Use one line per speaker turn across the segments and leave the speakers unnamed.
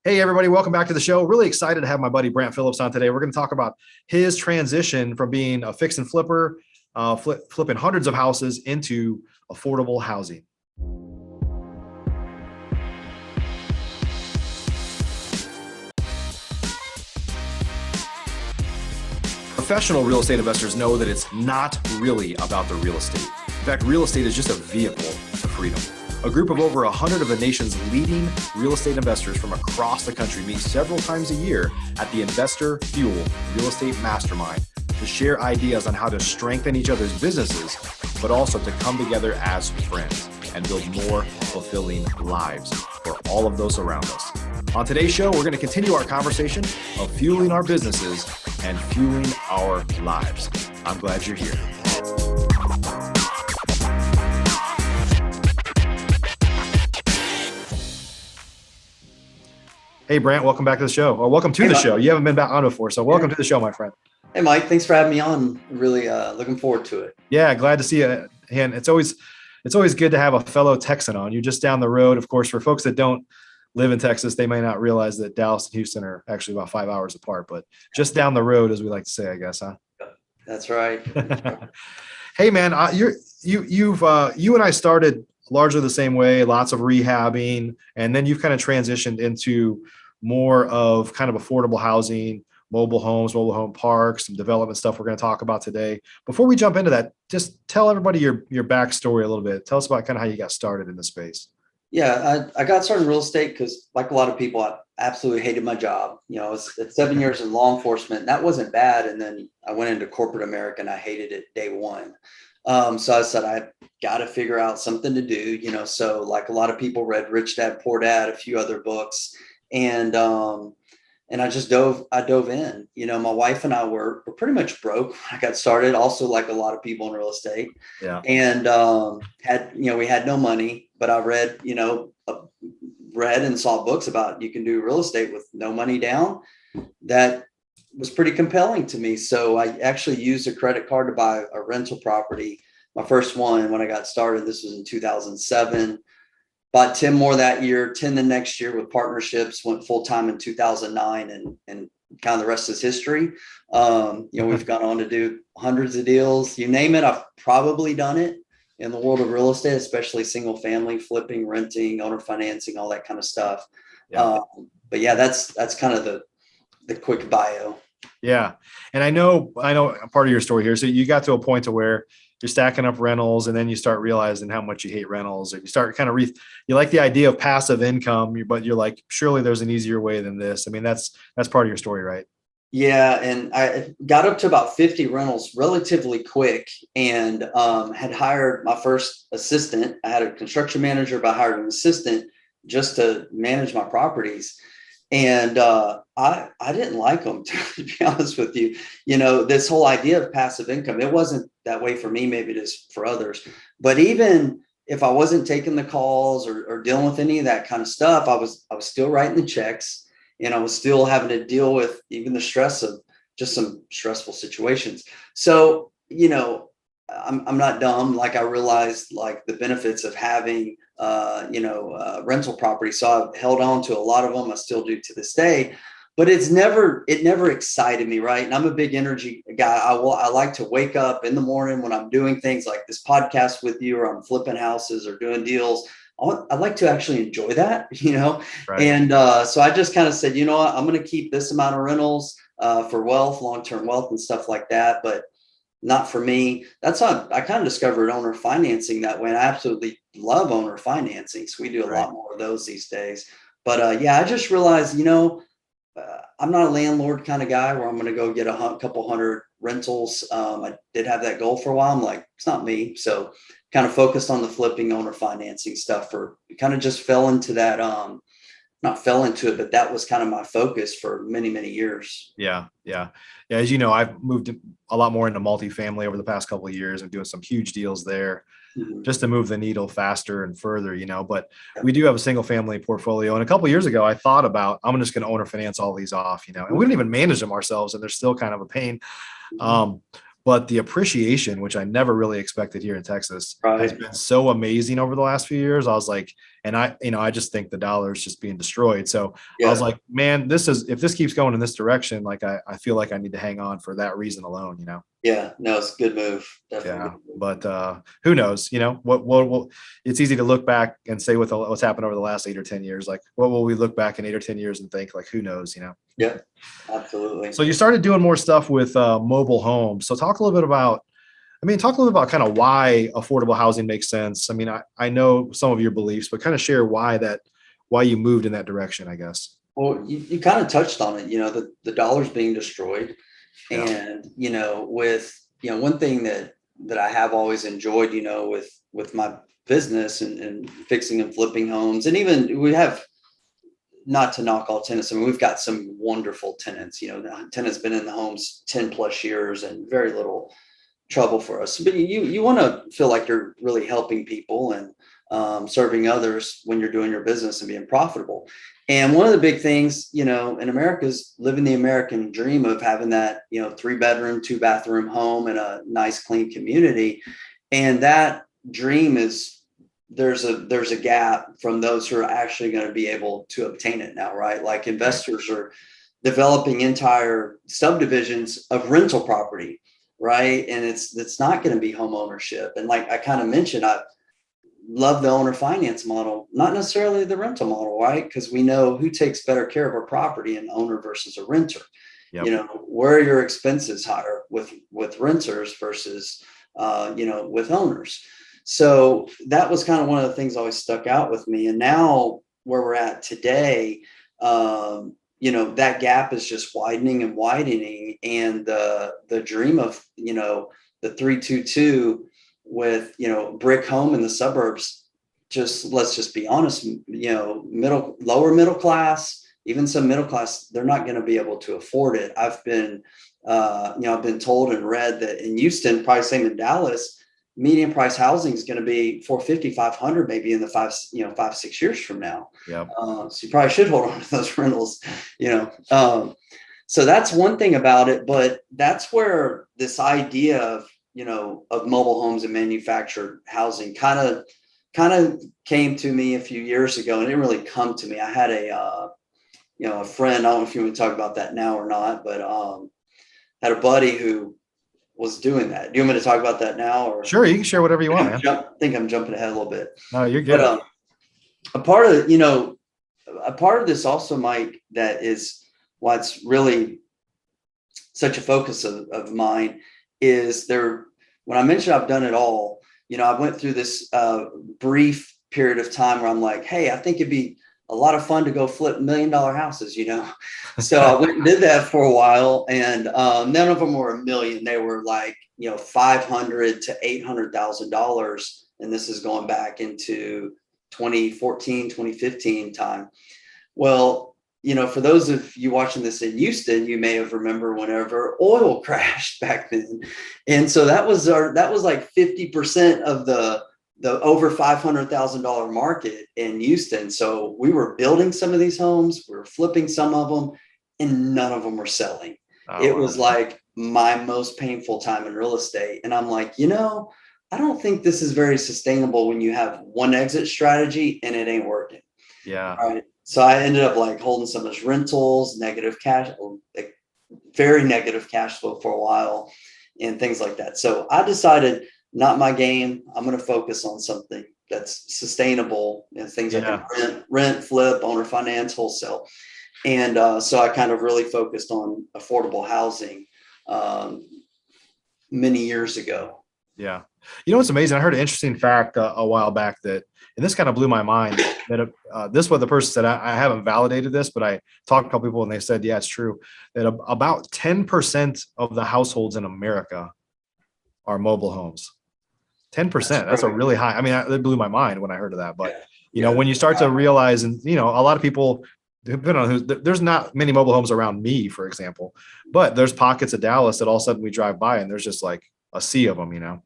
Hey, everybody, welcome back to the show. Really excited to have my buddy Brant Phillips on today. We're going to talk about his transition from being a fix and flipper, flipping hundreds of houses into affordable housing. Professional real estate investors know that it's not really about the real estate. In fact, real estate is just a vehicle to freedom. A group of over 100 of the nation's leading real estate investors from across the country meet several times a year at the Investor Fuel Real Estate Mastermind to share ideas on how to strengthen each other's businesses, but also to come together as friends and build more fulfilling lives for all of those around us. On today's show, we're going to continue our conversation of fueling our businesses and fueling our lives. I'm glad you're here. Hey, Brant, welcome back to the show. Or welcome to the
Mike.
show. You haven't been back on before, so welcome to the show, my friend.
Hey, Mike, thanks for having me on. Really looking forward to it.
Yeah, glad to see you. And it's always good to have a fellow Texan on. You're just down the road. Of course, for folks that don't live in Texas, they may not realize that Dallas and Houston are actually about 5 hours apart, but just down the road, as we like to say, I guess, huh?
That's right.
Hey, man, you and I started largely the same way, lots of rehabbing, and then you've kind of transitioned into more of kind of affordable housing, mobile homes, mobile home parks, some development stuff we're going to talk about today. Before we jump into that, just tell everybody your backstory a little bit. Tell us about kind of how you got started in the space.
Yeah, I got started in real estate because, like a lot of people, I absolutely hated my job. You know, it's 7 years in law enforcement, and that wasn't bad. And then I went into corporate America, and I hated it day one. So I said, I got to figure out something to do, you know. So like a lot of people read Rich Dad, Poor Dad, a few other books. And I just dove in. You know, my wife and I were pretty much broke when I got started, also like a lot of people in real estate.
Yeah.
And we had no money, but I read and saw books about you can do real estate with no money down. That was pretty compelling to me. So I actually used a credit card to buy a rental property. My first one when I got started, this was in 2007. Bought 10 more that year, 10 the next year with partnerships, went full time in 2009, and kind of the rest is history. We've gone on to do hundreds of deals. You name it, I've probably done it in the world of real estate, especially single family, flipping, renting, owner financing, all that kind of stuff.
Yeah.
But yeah, that's kind of the quick bio.
Yeah. And I know part of your story here. So you got to a point to where you're stacking up rentals, and then you start realizing how much you hate rentals, or you start kind of you like the idea of passive income, but you're like, surely there's an easier way than this. I mean, that's part of your story, right?
Yeah. And I got up to about 50 rentals relatively quick, and had hired my first assistant. I had a construction manager, but I hired an assistant just to manage my properties. And I didn't like them, to be honest with you. You know, this whole idea of passive income, it wasn't that way for me. Maybe it is for others. But even if I wasn't taking the calls or dealing with any of that kind of stuff, I was still writing the checks, and I was still having to deal with even the stress of just some stressful situations. So, you know, I'm not dumb. Like, I realized like the benefits of having rental property. So I've held on to a lot of them. I still do to this day, but it never excited me. Right. And I'm a big energy guy. I like to wake up in the morning when I'm doing things like this podcast with you, or I'm flipping houses or doing deals. I like to actually enjoy that, you know?
Right.
And so I just kind of said, you know what, I'm going to keep this amount of rentals for wealth, long-term wealth and stuff like that. But not for me. That's how I kind of discovered owner financing that way. And I absolutely love owner financing. So we do a lot more of those these days. But I just realized, I'm not a landlord kind of guy where I'm going to go get a couple hundred rentals. I did have that goal for a while. I'm like, it's not me. So kind of focused on the flipping owner financing stuff, kind of just fell into that. Not fell into it, but that was kind of my focus for many, many years.
Yeah. As you know, I've moved a lot more into multifamily over the past couple of years and doing some huge deals there, just to move the needle faster and further, but we do have a single family portfolio. And a couple of years ago, I thought about, I'm just going to owner finance all these off, and we don't even manage them ourselves, and they're still kind of a pain. but the appreciation, which I never really expected here in Texas, has
Right.
been so amazing over the last few years. I was like, and I just think the dollar is just being destroyed. So I was
Yeah.
like, man, if this keeps going in this direction, like I feel like I need to hang on for that reason alone,
Yeah. No, it's a good move. Definitely
Yeah,
good move.
but who knows? What it's easy to look back and say what's happened over the last 8 or 10 years. Like, what will we look back in 8 or 10 years and think, like, who knows?
Yeah. Absolutely.
So you started doing more stuff with mobile homes. So talk a little bit about kind of why affordable housing makes sense. I mean, I know some of your beliefs, but kind of share why you moved in that direction, I guess.
Well, you kind of touched on it, the dollar's being destroyed.
Yeah.
And, one thing that I have always enjoyed, with my business and fixing and flipping homes, and even we have, not to knock all tenants. I mean, we've got some wonderful tenants, the tenants been in the homes 10 plus years and very little trouble for us. But you want to feel like you're really helping people and serving others when you're doing your business and being profitable. And one of the big things, in America is living the American dream of having that, 3-bedroom, 2-bathroom home in a nice, clean community. And that dream is there's a gap from those who are actually going to be able to obtain it now, right? Like investors are developing entire subdivisions of rental property, right? And it's not going to be home ownership. And like I kind of mentioned, I love the owner finance model, not necessarily the rental model, right? Because we know who takes better care of our property, an owner versus a renter.
Yep.
Where are your expenses higher with renters versus with owners? So that was kind of one of the things always stuck out with me. And now where we're at today, that gap is just widening and widening. And the dream of, the 322 with, brick home in the suburbs, let's just be honest, lower middle class, even some middle class, they're not going to be able to afford it. I've been told and read that in Houston, probably same in Dallas, median price housing is going to be 450, 500, maybe in the 5-6 years from now.
Yep.
So you probably should hold on to those rentals, so that's one thing about it, but that's where this idea of mobile homes and manufactured housing kind of came to me a few years ago, and it didn't really come to me. I had a friend, I don't know if you want to talk about that now or not, but had a buddy who was doing that. Do you want me to talk about that now? Or
Sure, you can share whatever you want, man.
I think I'm jumping ahead a little bit.
No, you're good.
But a part of this also, Mike, that is why it's really such a focus of mine is when I mentioned I've done it all, I went through this brief period of time where I'm like, hey, I think it'd be a lot of fun to go flip $1 million houses, So I went and did that for a while, and none of them were $1 million. They were like, $500,000 to $800,000. And this is going back into 2014, 2015 time. Well, for those of you watching this in Houston, you may have remember whenever oil crashed back then. And so that was like 50% of the over $500,000 market in Houston. So we were building some of these homes, we were flipping some of them, and none of them were selling. It was like my most painful time in real estate. And I'm like, I don't think this is very sustainable when you have one exit strategy and it ain't working.
Yeah.
Right. So I ended up like holding some of those rentals, negative cash, like very negative cash flow for a while and things like that. So I decided, not my game. I'm going to focus on something that's sustainable and things I can rent, flip, owner finance, wholesale. And so I kind of really focused on affordable housing many years ago.
Yeah. What's amazing? I heard an interesting fact a while back and this kind of blew my mind, that this is what the person said. I haven't validated this, but I talked to a couple people and they said, yeah, it's true, that about 10% of the households in America are mobile homes. 10%. That's a really high. I mean, it blew my mind when I heard of that. But, when you start to realize, and, a lot of people, there's not many mobile homes around me, for example, but there's pockets of Dallas that all of a sudden we drive by and there's just like a sea of them,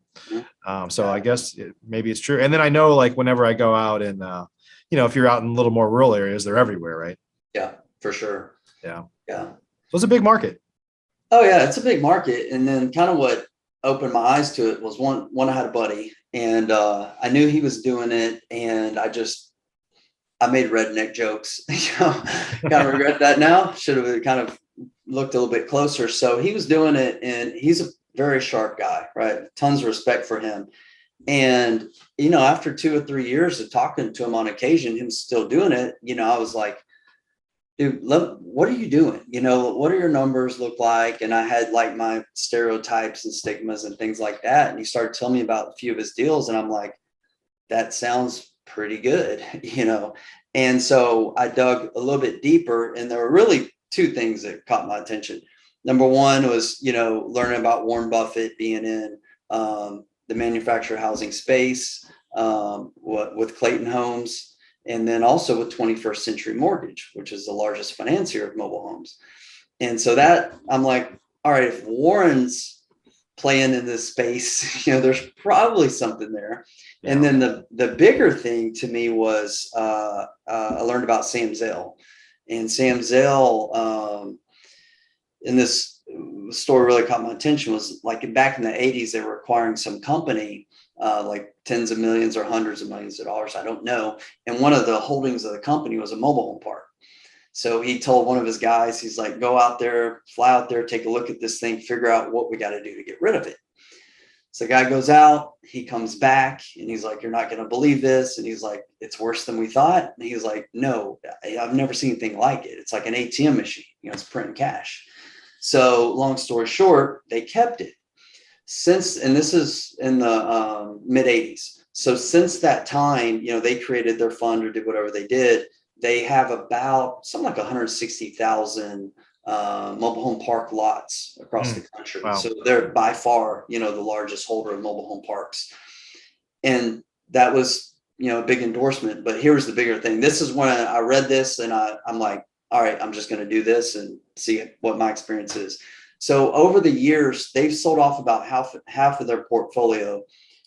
So I guess maybe it's true. And then I know, like, whenever I go out and, if you're out in a little more rural areas, they're everywhere, right?
Yeah, for sure.
Yeah.
Yeah.
So it's a big market.
Oh yeah, it's a big market. And then kind of what opened my eyes to it was one I had a buddy, and I knew he was doing it, and I made redneck jokes. Kind of regret that now. Should have kind of looked a little bit closer. So he was doing it, and he's a very sharp guy, right? Tons of respect for him. And after 2 or 3 years of talking to him on occasion, him still doing it, I was like, dude, what are you doing? What do your numbers look like? And I had like my stereotypes and stigmas and things like that. And he started telling me about a few of his deals. And I'm like, that sounds pretty good, And so I dug a little bit deeper, and there were really two things that caught my attention. Number one was, learning about Warren Buffett being in the manufactured housing space with Clayton Homes, and then also with 21st Century Mortgage, which is the largest financier of mobile homes. And so that I'm like, all right, if Warren's playing in this space, there's probably something there. Yeah. And then the bigger thing to me was I learned about Sam Zell. And Sam Zell, in this story really caught my attention, was like back in the 80s, they were acquiring some company, like tens of millions or hundreds of millions of dollars, I don't know. And one of the holdings of the company was a mobile home park. So he told one of his guys, he's like, go out there, fly out there, take a look at this thing, figure out what we got to do to get rid of it. So the guy goes out, he comes back, and he's like, you're not going to believe this. And he's like, it's worse than we thought. And he's like, no, I've never seen anything like it. It's like an ATM machine, it's printing cash. So long story short, they kept it and this is in the mid 80s. So since that time, they created their fund or did whatever they did. They have about something like 160,000 mobile home park lots across the country. Wow. So they're by far, the largest holder of mobile home parks. And that was, a big endorsement. But here's the bigger thing. This is when I read this, and I'm like, all right, I'm just going to do this and see what my experience is. So over the years, they've sold off about half of their portfolio: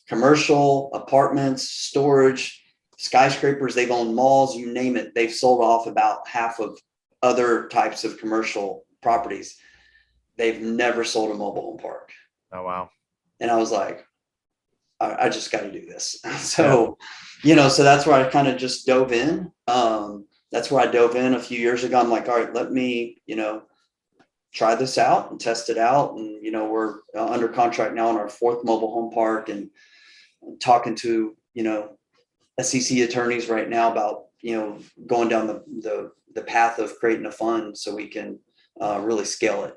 commercial, apartments, storage, skyscrapers. They've owned malls, you name it. They've sold off about half of other types of commercial properties. They've never sold a mobile home park.
Oh, wow.
And I was like, I just got to do this. So, so that's where I kind of just dove in. That's where I dove in a few years ago. I'm like, all right, let me, try this out and test it out. And, we're under contract now on our 4th mobile home park, and talking to, SEC attorneys right now about, going down the path of creating a fund so we can really scale it.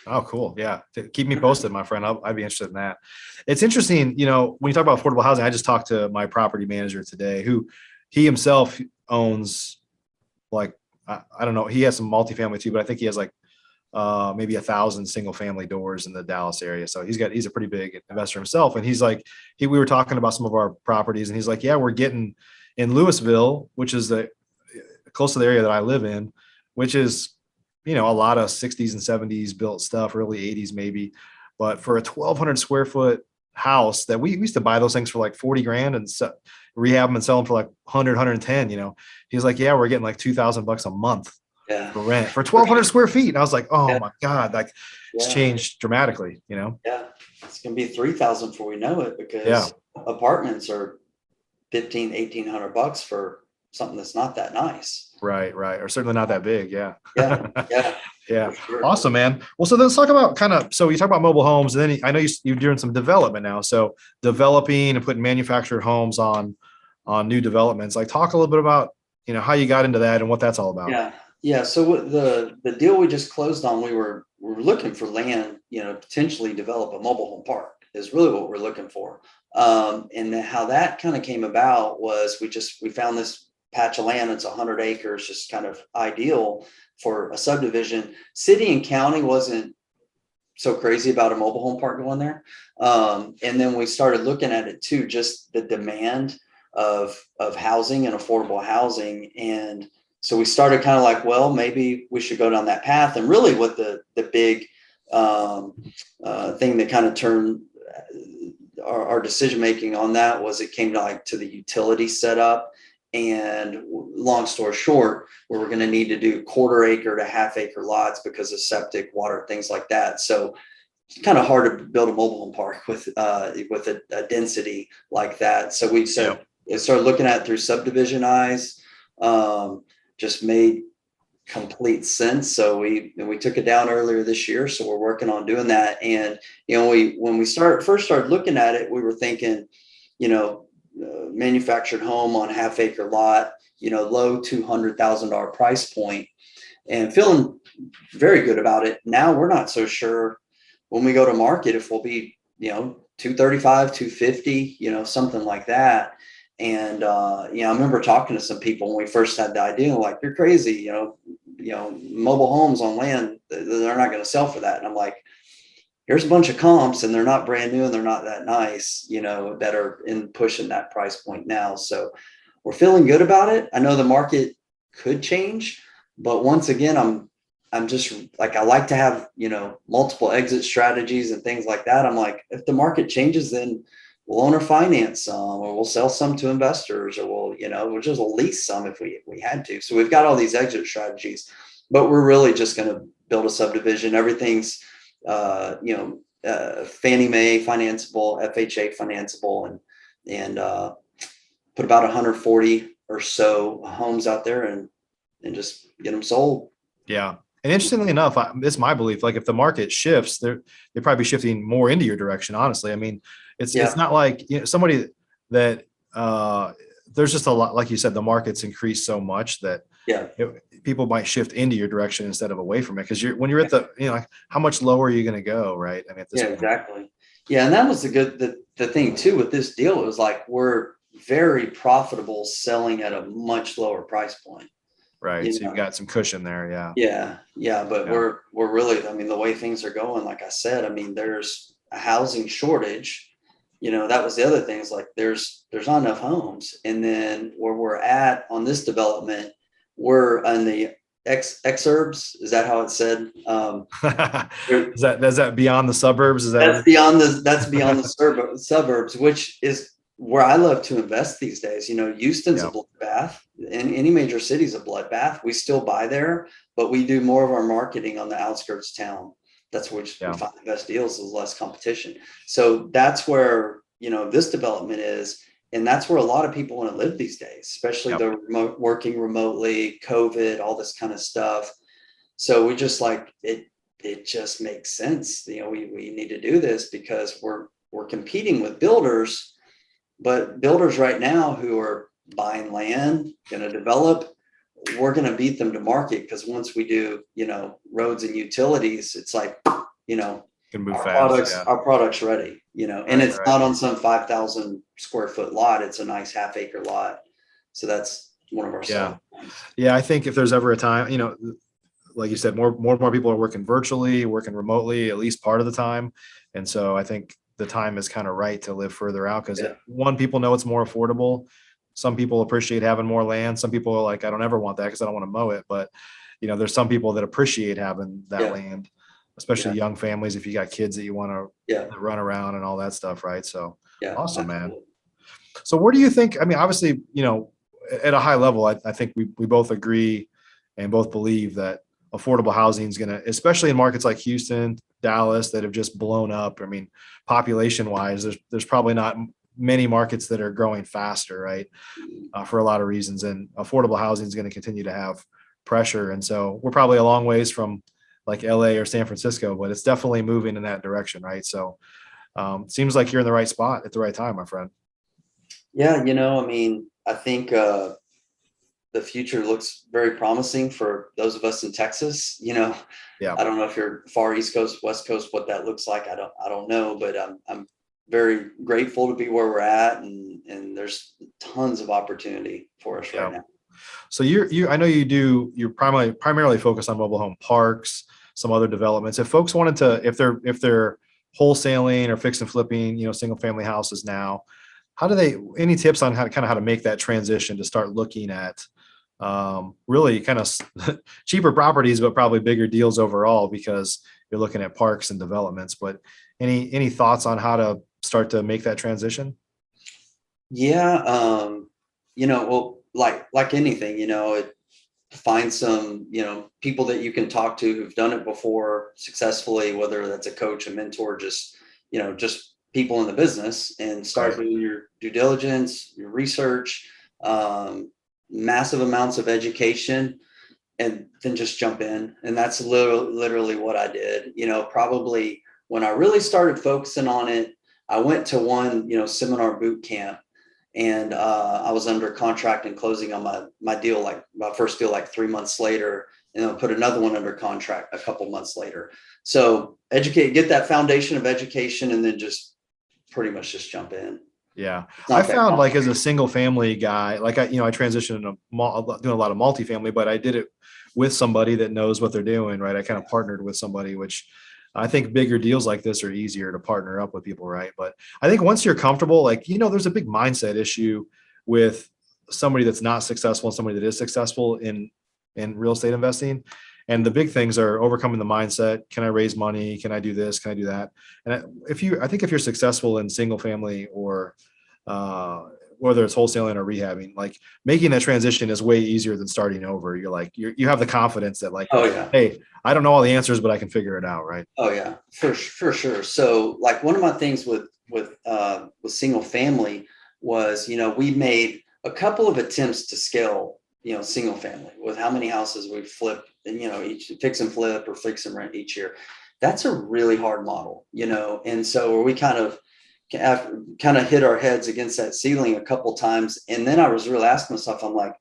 Oh, cool. Yeah. Keep me posted, my friend. I'd be interested in that. It's interesting. When you talk about affordable housing, I just talked to my property manager today, who he himself owns, like, I don't know. He has some multifamily too, but I think he has like maybe 1,000 single family doors in the Dallas area. So he's a pretty big investor himself. And he's like, we were talking about some of our properties, and he's like, yeah, we're getting in Louisville, which is close to the area that I live in, which is, a lot of 60s and 70s built stuff, early 80s maybe. But for a 1,200 square foot house that we used to buy those things for like 40 grand and rehab them and sell them for like 100, 110, he's like, yeah, we're getting like $2,000 a month.
Yeah.
For rent for 1,200 square feet. And I was like, oh my God, like it's changed dramatically,
Yeah. It's going to be 3,000 before we know it, because apartments are $1,500-1,800 for something that's not that nice.
Right. Or certainly not that big. Yeah.
Yeah. Sure.
Awesome, man. Well, so let's talk about so you talk about mobile homes, and then I know you're doing some development now. So developing and putting manufactured homes on new developments. Like, talk a little bit about, how you got into that and what that's all about.
Yeah. So the deal we just closed on, we were looking for land, potentially develop a mobile home park is really what we're looking for. And how that kind of came about was we found this patch of land. It's 100 acres, just kind of ideal for a subdivision. City and county wasn't so crazy about a mobile home park going there. And then we started looking at it too, just the demand of housing and affordable housing. And so we started kind of like, well, maybe we should go down that path. And really what the big thing that kind of turned our decision-making on that was it came to the utility setup. And long story short, we were going to need to do 1/4 acre to 1/2 acre lots because of septic, water, things like that. So it's kind of hard to build a mobile home park with a density like that. So we said, started looking at it through subdivision eyes, just made complete sense. So we took it down earlier this year. So we're working on doing that. And, when we first started looking at it, we were thinking, manufactured home on half-acre lot, low $200,000 price point, and feeling very good about it. Now we're not so sure when we go to market if we'll be, 235, 250, something like that. And I remember talking to some people when we first had the idea, like, you're crazy, mobile homes on land, they're not going to sell for that. And I'm like, here's a bunch of comps, and they're not brand new and they're not that nice, that are in pushing that price point now. So we're feeling good about it. I know the market could change, but once again, I'm just like, I like to have, multiple exit strategies and things like that. I'm like, if the market changes, then we'll owner finance some, or we'll sell some to investors, or we'll just lease some if we had to. So we've got all these exit strategies, but we're really just going to build a subdivision. Everything's, Fannie Mae financeable, FHA financeable, and put about 140 or so homes out there and just get them sold.
Yeah. And interestingly enough, it's my belief, like if the market shifts, they're probably shifting more into your direction. Honestly, I mean, it's not like somebody that there's just a lot, like you said, the market's increased so much that people might shift into your direction instead of away from it. Because when you're at the, like, how much lower are you going to go, right? I mean, at this point.
Exactly. Yeah, and that was the thing too with this deal. It was like, we're very profitable selling at a much lower price point.
Right. So you've got some cushion there.
Yeah. But we're really, I mean, the way things are going, like I said, I mean, there's a housing shortage. That was the other thing, is like, there's not enough homes. And then where we're at on this development, we're on the exurbs. Is that how it's said?
Is that beyond the suburbs?
That's beyond the suburbs, which is where I love to invest these days. Houston's a bloodbath, and any major city's a bloodbath. We still buy there, but we do more of our marketing on the outskirts of town. That's where we find the best deals, is less competition. So that's where, this development is. And that's where a lot of people want to live these days, especially the working remotely, COVID, all this kind of stuff. So we just like it. It just makes sense. We need to do this because we're competing with builders. But builders right now who are buying land, going to develop, we're going to beat them to market, because once we do, roads and utilities, it's like,
can move fast.
Our product's ready, and it's not on some 5,000 square foot lot. It's a nice half-acre lot. So that's one of our selling points.
Yeah. I think if there's ever a time, like you said, more people are working virtually, working remotely, at least part of the time. And so I think the time is kind of right to live further out, because people know it's more affordable. Some people appreciate having more land. Some people are like, I don't ever want that because I don't want to mow it. But, there's some people that appreciate having that land, especially young families, if you got kids that you want to run around and all that stuff. Right. So awesome, man. So where do you think, I mean, obviously, at a high level, I think we both agree and both believe that affordable housing is going to, especially in markets like Houston, Dallas, that have just blown up. I mean, population wise, there's probably not many markets that are growing faster, right? For a lot of reasons. And affordable housing is going to continue to have pressure. And so we're probably a long ways from like LA or San Francisco, but it's definitely moving in that direction, right? So seems like you're in the right spot at the right time, my friend.
Yeah, I mean, I think the future looks very promising for those of us in Texas. I don't know if you're far East Coast, West Coast, what that looks like. I don't know, but I'm very grateful to be where we're at, and there's tons of opportunity for us right now.
So I know you're primarily focused on mobile home parks, some other developments. If folks wanted to, if they're wholesaling or fix and flipping, single family houses now, any tips on how to make that transition to start looking at really kind of cheaper properties, but probably bigger deals overall, because you're looking at parks and developments. But any thoughts on how to start to make that transition?
Yeah. Well, like anything, find some, people that you can talk to who've done it before successfully, whether that's a coach, a mentor, just people in the business, and start
Right.
doing your due diligence, your research, massive amounts of education, and then just jump in. And that's literally what I did. Probably when I really started focusing on it, I went to one, seminar boot camp, and I was under contract and closing on my deal, like my first deal, like 3 months later, and then I put another one under contract a couple months later. So get that foundation of education, and then just pretty much just jump in.
Yeah.
It's
I
not that
found like as
complicated.
a single family guy, like I transitioned into doing a lot of multifamily, but I did it with somebody that knows what they're doing, right? I kind of partnered with somebody, which I think bigger deals like this are easier to partner up with people, right? But I think once you're comfortable, like, there's a big mindset issue with somebody that's not successful and somebody that is successful in real estate investing. And the big things are overcoming the mindset. Can I raise money? Can I do this? Can I do that? And I think if you're successful in single family or whether it's wholesaling or rehabbing, like making that transition is way easier than starting over. You're like, you have the confidence that like,
Oh yeah.
hey, I don't know all the answers, but I can figure it out. Right.
Oh yeah, for sure. So like one of my things with single family was, we made a couple of attempts to scale, single family with how many houses we flip, and each fix and flip or fix and rent each year. That's a really hard model, and so we kind of hit our heads against that ceiling a couple times, and then I was really asking myself, I'm like,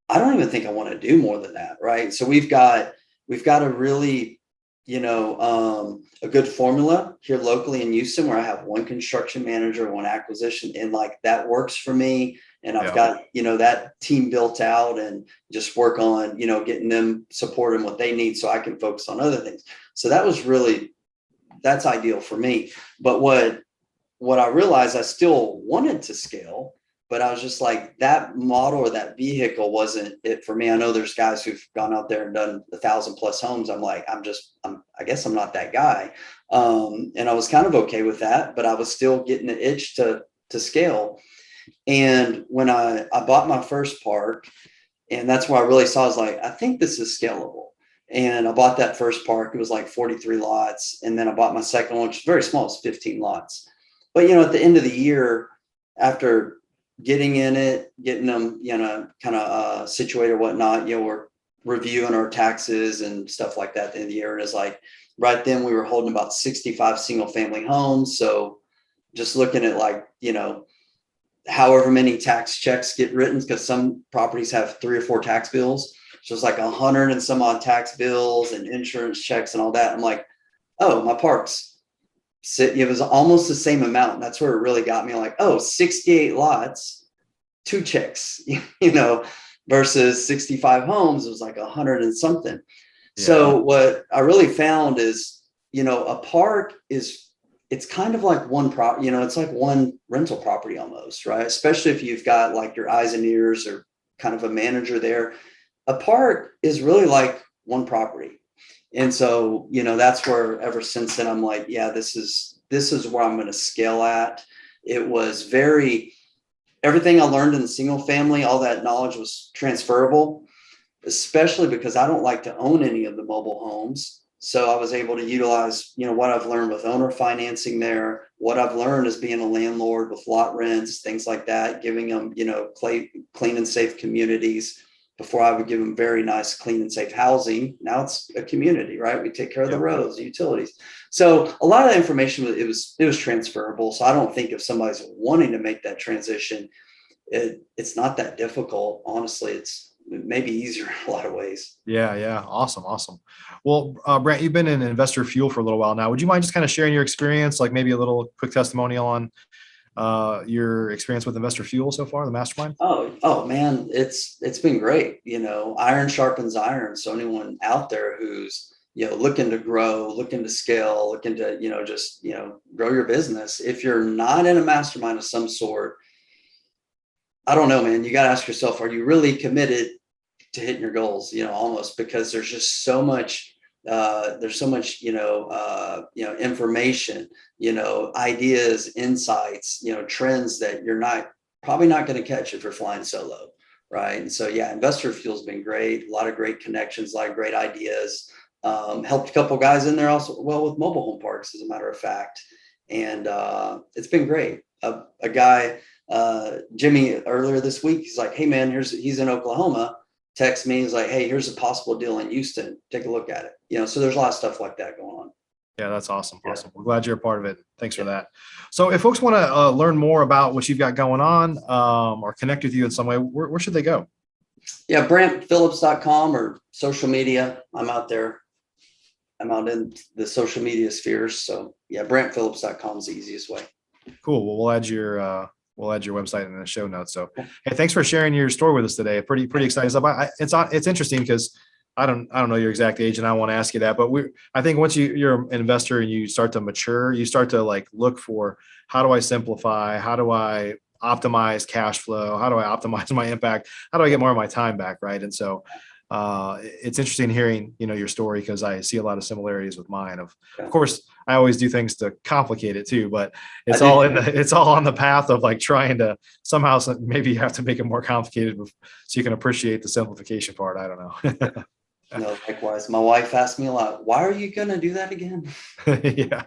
I don't even think I want to do more than that, right? So we've got a really, a good formula here locally in Houston, where I have one construction manager, one acquisition, and like that works for me. And I've
Yeah.
got, that team built out, and just work on, getting them supporting what they need so I can focus on other things. So that's ideal for me. But what I realized, I still wanted to scale, but I was just like, that model or that vehicle wasn't it for me. I know there's guys who've gone out there and done 1,000+ homes. I'm like, I guess I'm not that guy. And I was kind of okay with that, but I was still getting the itch to scale. And when I bought my first park, and that's where I really saw, I was like, I think this is scalable. And I bought that first park. It was like 43 lots. And then I bought my second one, which is very small. It's 15 lots. But, at the end of the year, after getting in it, getting them, kind of situated or whatnot, we're reviewing our taxes and stuff like that at the end of the year. And it's like, right then we were holding about 65 single family homes. So just looking at like, however many tax checks get written, because some properties have 3 or 4 tax bills. So it's like 100 and some odd tax bills and insurance checks and all that. I'm like, oh, my parks, it was almost the same amount. And that's where it really got me, like, oh, 68 lots, 2 checks, versus 65 homes. It was like 100 and something.
Yeah.
So what I really found is, a park it's kind of like one it's like one rental property almost, right? Especially if you've got like your eyes and ears or kind of a manager there. A park is really like one property. And so, that's where ever since then, I'm like, yeah, this is where I'm going to scale at. It was everything I learned in the single family, all that knowledge was transferable, especially because I don't like to own any of the mobile homes. So I was able to utilize, what I've learned with owner financing there, what I've learned as being a landlord with lot rents, things like that, giving them, clean and safe communities. Before I would give them very nice, clean and safe housing. Now it's a community, right? We take care of the roads, the utilities. So a lot of that information, it was transferable. So I don't think if somebody's wanting to make that transition, it's not that difficult. Honestly, it's maybe easier in a lot of ways.
Yeah. Yeah. Awesome. Awesome. Well, Brant, you've been in Investor Fuel for a little while now. Would you mind just kind of sharing your experience, like maybe a little quick testimonial on your experience with Investor Fuel so far, the Mastermind?
Oh man, it's been great. Iron sharpens iron. So anyone out there who's, looking to grow, looking to scale, looking to, just, grow your business. If you're not in a mastermind of some sort, I don't know, man, you got to ask yourself, are you really committed to hitting your goals? Almost, because there's just so much, information, ideas, insights, trends that you're probably not going to catch if you're flying solo. right? And so, yeah, Investor Fuel's been great. A lot of great connections, a lot of great ideas. Helped a couple guys in there also, well, with mobile home parks, as a matter of fact. And it's been great. A guy, Jimmy, earlier this week, he's like, hey, man, he's in Oklahoma. Text me, he's like, hey, here's a possible deal in Houston. Take a look at it. So there's a lot of stuff like that going on.
Yeah, that's awesome. Awesome. We're glad you're a part of it. Thanks for that. So if folks want to learn more about what you've got going on or connect with you in some way, where should they go?
Yeah, BrantPhillips.com or social media. I'm out there. I'm out in the social media spheres. So yeah, BrantPhillips.com is the easiest way.
Cool. Well, we'll add your website in the show notes. So, hey, thanks for sharing your story with us today. Pretty exciting stuff. It's interesting because I don't know your exact age, and I want to ask you that. But I think once you're an investor and you start to mature, you start to like look for, how do I simplify? How do I optimize cash flow? How do I optimize my impact? How do I get more of my time back? Right. And so it's interesting hearing, your story, because I see a lot of similarities with mine. Of course, I always do things to complicate it too, but it's all on the path of like trying to somehow, maybe you have to make it more complicated so you can appreciate the simplification part. I don't know.
No, likewise. My wife asked me a lot, why are you going to do that again?
Yeah.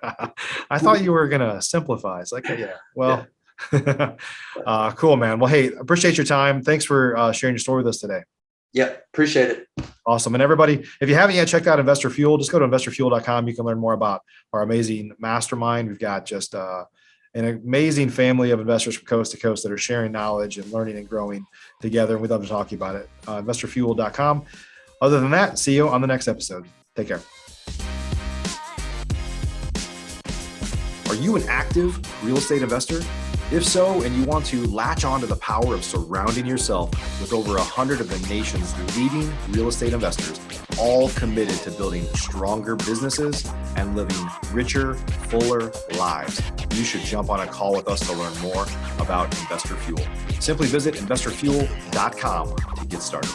I thought you were going to simplify. It's like, yeah, well, cool, man. Well, hey, appreciate your time. Thanks for sharing your story with us today.
Yeah, appreciate it.
Awesome. And everybody, if you haven't yet checked out Investor Fuel, just go to investorfuel.com. You can learn more about our amazing mastermind. We've got just an amazing family of investors from coast to coast that are sharing knowledge and learning and growing together. And we'd love to talk to you about it. Investorfuel.com. Other than that, see you on the next episode. Take care. Are you an active real estate investor? If so, and you want to latch on to the power of surrounding yourself with over 100 of the nation's leading real estate investors, all committed to building stronger businesses and living richer, fuller lives, you should jump on a call with us to learn more about Investor Fuel. Simply visit investorfuel.com to get started.